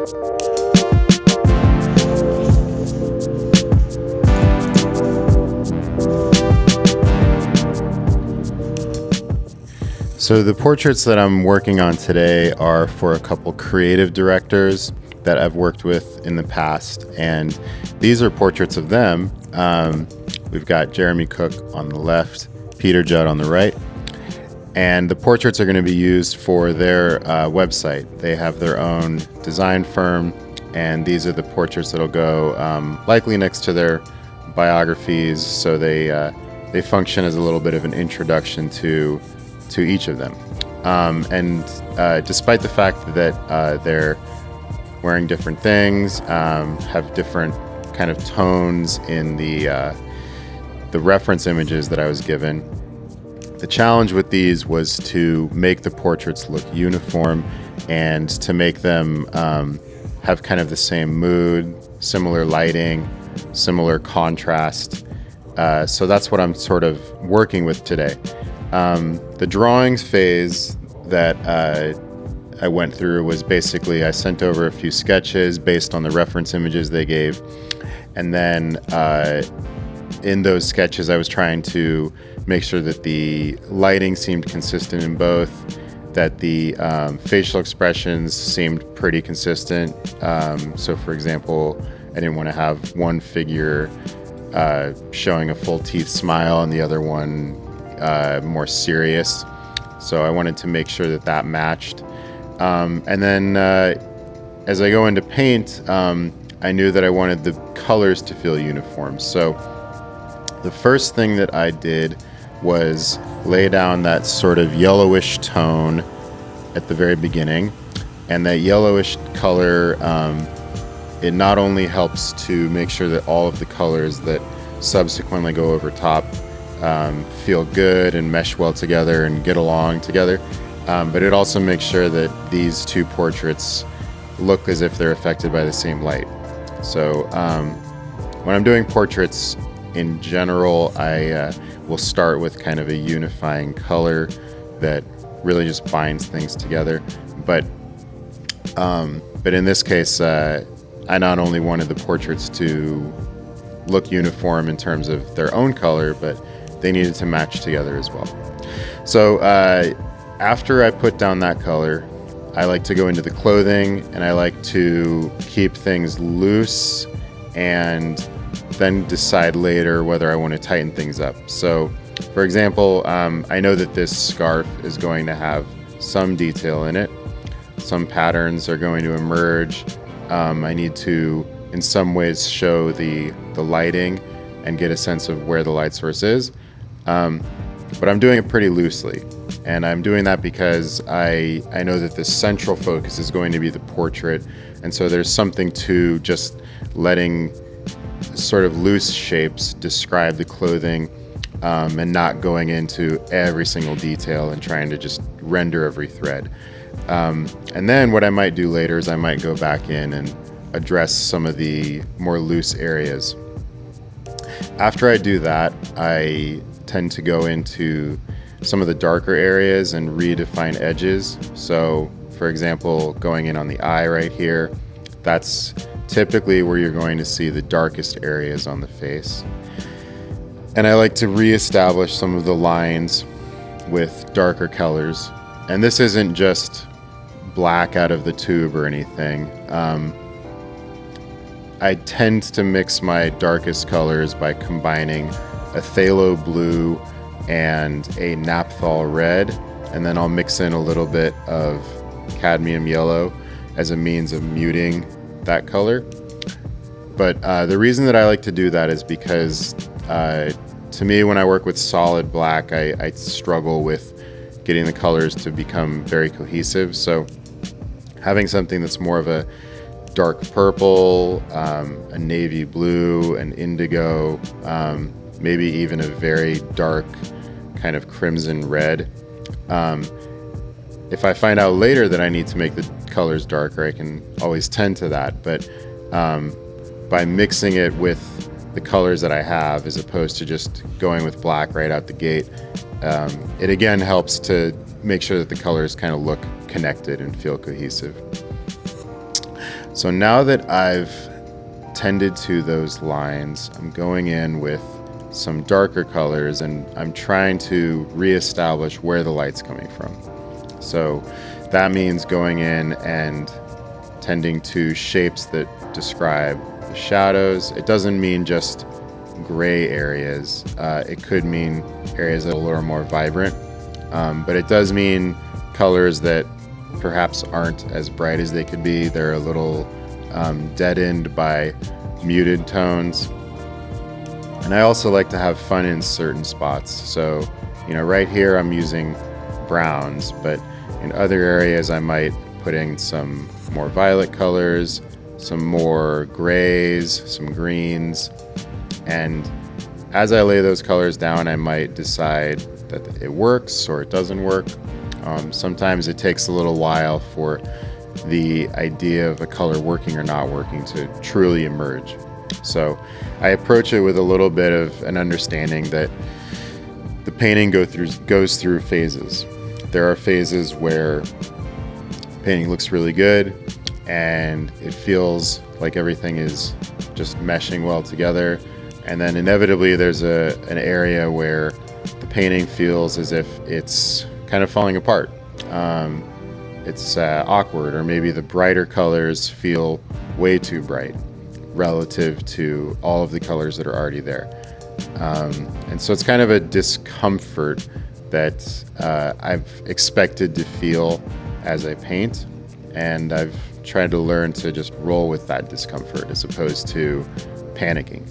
So the portraits that I'm working on today are for a couple creative directors that I've worked with in the past, and these are portraits of them. We've got Jeremy Cook on the left, Peter Judd on the right, and the portraits are going to be used for their website. They have their own design firm, and these are the portraits that'll go likely next to their biographies, so they function as a little bit of an introduction to each of them. And despite the fact that they're wearing different things, have different kind of tones in the reference images that I was given, the challenge with these was to make the portraits look uniform and to make them have kind of the same mood, similar lighting, similar contrast. So that's what I'm sort of working with today. The drawings phase that I went through was basically I sent over a few sketches based on the reference images they gave, and then in those sketches I was trying to make sure that the lighting seemed consistent in both, that the facial expressions seemed pretty consistent. So for example, I didn't want to have one figure showing a full teeth smile and the other one more serious, so I wanted to make sure that that matched. And then as I go into paint, I knew that I wanted the colors to feel uniform. So the first thing that I did was lay down that sort of yellowish tone at the very beginning, and that yellowish color, it not only helps to make sure that all of the colors that subsequently go over top feel good and mesh well together and get along together, but it also makes sure that these two portraits look as if they're affected by the same light. So when I'm doing portraits in general, I will start with kind of a unifying color that really just binds things together. But in this case, I not only wanted the portraits to look uniform in terms of their own color, but they needed to match together as well. So after I put down that color, I like to go into the clothing, and I like to keep things loose and then decide later whether I want to tighten things up. So for example, I know that this scarf is going to have some detail in it. Some patterns are going to emerge. I need to in some ways show the lighting and get a sense of where the light source is. But I'm doing it pretty loosely, and I'm doing that because I know that the central focus is going to be the portrait, and so there's something to just letting sort of loose shapes describe the clothing, and not going into every single detail and trying to just render every thread. And then what I might do later is I might go back in and address some of the more loose areas. After I do that, I tend to go into some of the darker areas and redefine edges. So for example, going in on the eye right here, that's typically where you're going to see the darkest areas on the face. And I like to reestablish some of the lines with darker colors. And this isn't just black out of the tube or anything. I tend to mix my darkest colors by combining a phthalo blue and a naphthol red, and then I'll mix in a little bit of cadmium yellow as a means of muting that color. But the reason that I like to do that is because to me, when I work with solid black, I struggle with getting the colors to become very cohesive. So having something that's more of a dark purple, a navy blue, an indigo, maybe even a very dark kind of crimson red. If I find out later that I need to make the colors darker, I can always tend to that. But by mixing it with the colors that I have, as opposed to just going with black right out the gate, it again helps to make sure that the colors kind of look connected and feel cohesive. So now that I've tended to those lines, I'm going in with some darker colors and I'm trying to reestablish where the light's coming from. So that means going in and tending to shapes that describe the shadows. It doesn't mean just gray areas. It could mean areas that are a little more vibrant, but it does mean colors that perhaps aren't as bright as they could be. They're a little deadened by muted tones. And I also like to have fun in certain spots. So, right here I'm using browns, but in other areas I might put in some more violet colors, some more grays, some greens. And as I lay those colors down, I might decide that it works or it doesn't work. Sometimes it takes a little while for the idea of a color working or not working to truly emerge. So I approach it with a little bit of an understanding that the painting goes through phases. There are phases where painting looks really good and it feels like everything is just meshing well together. And then inevitably there's an area where the painting feels as if it's kind of falling apart. It's awkward, or maybe the brighter colors feel way too bright relative to all of the colors that are already there. And so it's kind of a discomfort that I've expected to feel as I paint, and I've tried to learn to just roll with that discomfort as opposed to panicking.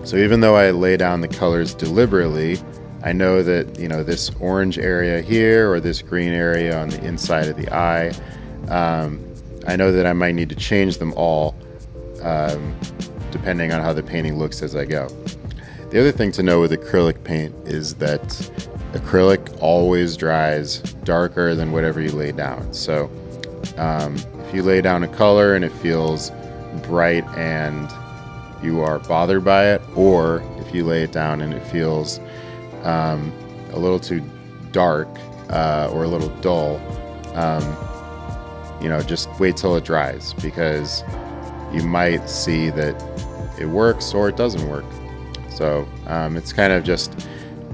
So even though I lay down the colors deliberately, I know that this orange area here or this green area on the inside of the eye, I know that I might need to change them all depending on how the painting looks as I go. The other thing to know with acrylic paint is that acrylic always dries darker than whatever you lay down. So if you lay down a color and it feels bright and you are bothered by it, or if you lay it down and it feels a little too dark or a little dull, just wait till it dries, because you might see that it works or it doesn't work. So it's kind of just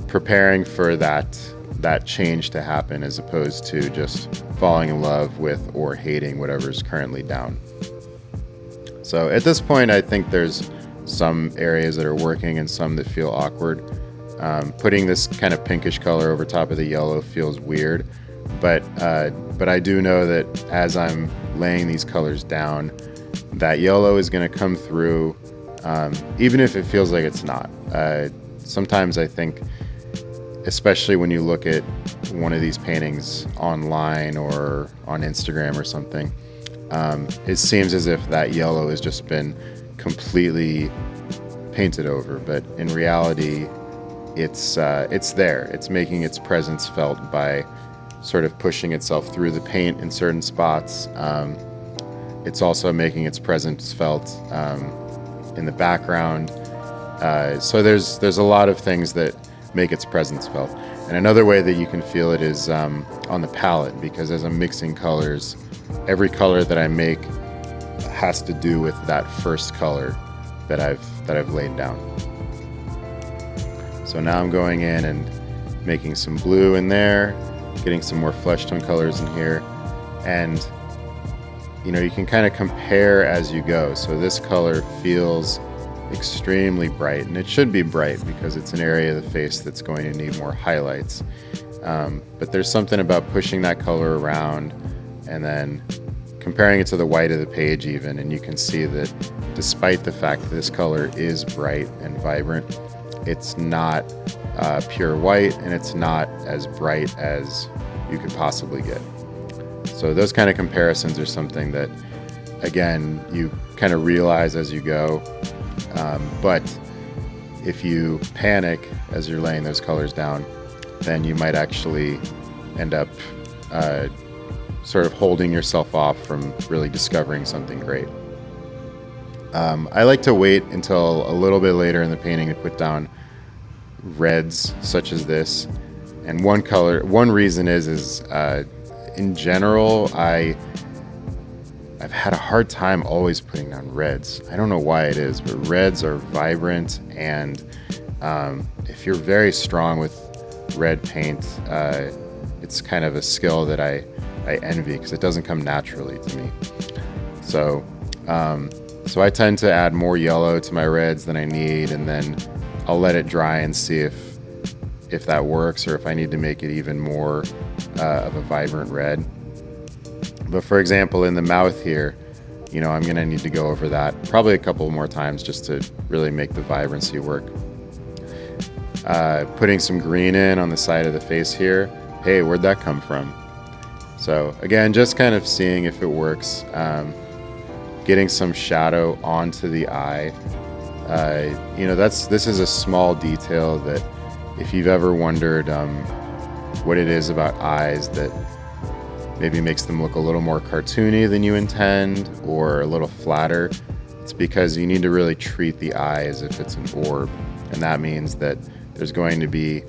preparing for that change to happen, as opposed to just falling in love with or hating whatever's currently down. So at this point, I think there's some areas that are working and some that feel awkward. Putting this kind of pinkish color over top of the yellow feels weird, but I do know that as I'm laying these colors down, that yellow is going to come through, even if it feels like it's not. Sometimes I think, especially when you look at one of these paintings online or on Instagram or something, it seems as if that yellow has just been completely painted over, but in reality, it's there. It's making its presence felt by sort of pushing itself through the paint in certain spots. It's also making its presence felt in the background. So there's a lot of things that make its presence felt. And another way that you can feel it is on the palette, because as I'm mixing colors, every color that I make has to do with that first color that I've laid down. So now I'm going in and making some blue in there, getting some more flesh tone colors in here, and you can kind of compare as you go. So this color feels extremely bright, and it should be bright because it's an area of the face that's going to need more highlights. But there's something about pushing that color around and then comparing it to the white of the page even, and you can see that despite the fact that this color is bright and vibrant, it's not pure white, and it's not as bright as you could possibly get. So those kind of comparisons are something that, again, you kind of realize as you go. But if you panic as you're laying those colors down, then you might actually end up sort of holding yourself off from really discovering something great. I like to wait until a little bit later in the painting to put down reds such as this. And one reason is in general, I I've had a hard time always putting down reds. I don't know why it is, but reds are vibrant, and if you're very strong with red paint, it's kind of a skill that I envy because it doesn't come naturally to me. So I tend to add more yellow to my reds than I need, and then I'll let it dry and see if that works, or if I need to make it even more of a vibrant red. But for example, in the mouth here, you know, I'm gonna need to go over that probably a couple more times just to really make the vibrancy work. Putting some green in on the side of the face here. Hey, where'd that come from? So again, just kind of seeing if it works. Getting some shadow onto the eye. You know, this is a small detail that if you've ever wondered what it is about eyes that maybe makes them look a little more cartoony than you intend, or a little flatter, it's because you need to really treat the eye as if it's an orb. And that means that there's going to be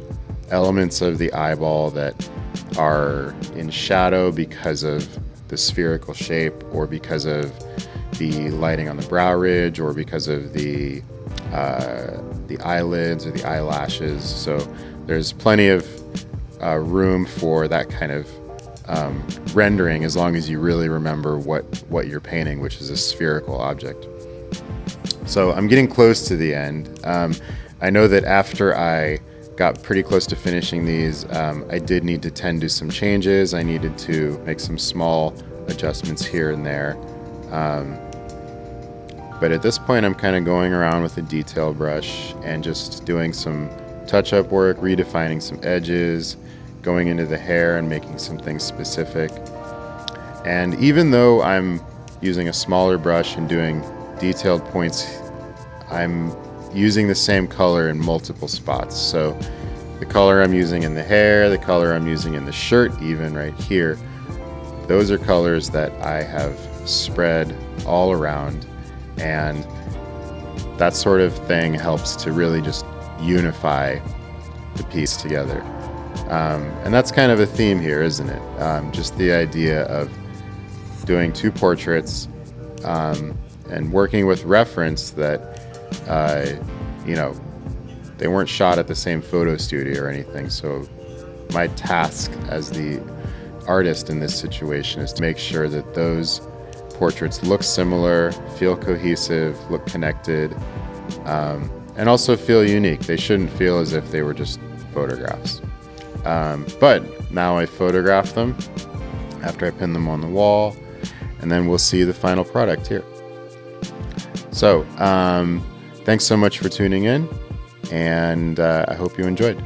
elements of the eyeball that are in shadow because of the spherical shape, or because of the lighting on the brow ridge, or because of the eyelids or the eyelashes. So there's plenty of room for that kind of rendering, as long as you really remember what you're painting, which is a spherical object. So I'm getting close to the end. I know that after I got pretty close to finishing these, I did need to tend to some changes. I needed to make some small adjustments here and there. But at this point, I'm kind of going around with a detail brush and just doing some touch-up work, redefining some edges, going into the hair and making some things specific. And even though I'm using a smaller brush and doing detailed points, I'm using the same color in multiple spots. So the color I'm using in the hair, the color I'm using in the shirt, even right here, those are colors that I have spread all around, and that sort of thing helps to really just unify the piece together. And that's kind of a theme here, isn't it? Just the idea of doing two portraits and working with reference that, you know, they weren't shot at the same photo studio or anything. So my task as the artist in this situation is to make sure that those portraits look similar, feel cohesive, look connected, and also feel unique. They shouldn't feel as if they were just photographs. But now I photograph them after I pin them on the wall, and then we'll see the final product here. So thanks so much for tuning in, and I hope you enjoyed.